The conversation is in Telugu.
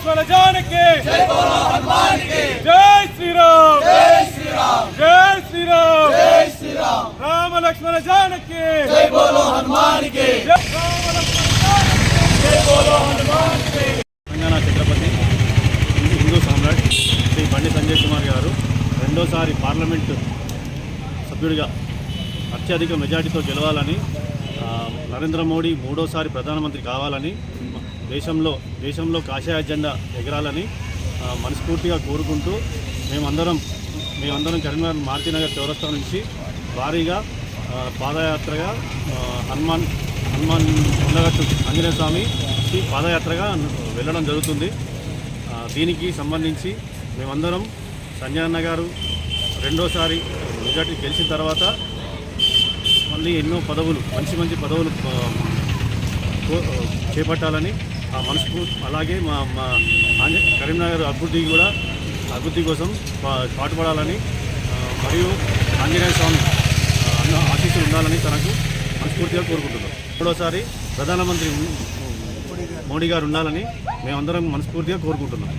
లక్ష్మణ జానకి జై బోలో హనుమాన్ కి జై శ్రీరామ్ జై శ్రీరామ్ జై శ్రీరామ్ జై శ్రీరామ్ రామ లక్ష్మణ జానకి జై బోలో హనుమాన్ కి రామ లక్ష్మణ జానకి జై బోలో హనుమాన్ కి తెలంగాణ ఛత్రపతి హిందూ సామ్రాట్ శ్రీ బండి సంజయ్ కుమార్ గారు రెండోసారి పార్లమెంటు సభ్యుడిగా అత్యధిక మెజార్టీతో గెలవాలని, నరేంద్ర మోడీ మూడోసారి ప్రధానమంత్రి కావాలని, దేశంలో కాషాయ జెండా ఎగరాలని మనస్ఫూర్తిగా కోరుకుంటూ మేమందరం కరీంనగర్ మారుతినగర్ చౌరస్తా నుంచి భారీగా పాదయాత్రగా హనుమాన్ కొండగట్టు ఆంజనేయ స్వామికి పాదయాత్రగా వెళ్ళడం జరుగుతుంది. దీనికి సంబంధించి మేమందరం సంజయ్ అన్న గారు రెండోసారి మెజార్టీ గెలిచిన తర్వాత మళ్ళీ ఎన్నో పదవులు మంచి పదవులు చేపట్టాలని ఆ మనస్ఫూర్తి, అలాగే మా కరీంనగర్ అభివృద్ధి కోసం పాటుపడాలని మరియు ఆంజనేయ స్వామి ఆశీస్సులు ఉండాలని తనకు మనస్ఫూర్తిగా కోరుకుంటున్నాం. మూడోసారి ప్రధానమంత్రి మోడీ గారు ఉండాలని మేమందరం మనస్ఫూర్తిగా కోరుకుంటున్నాం.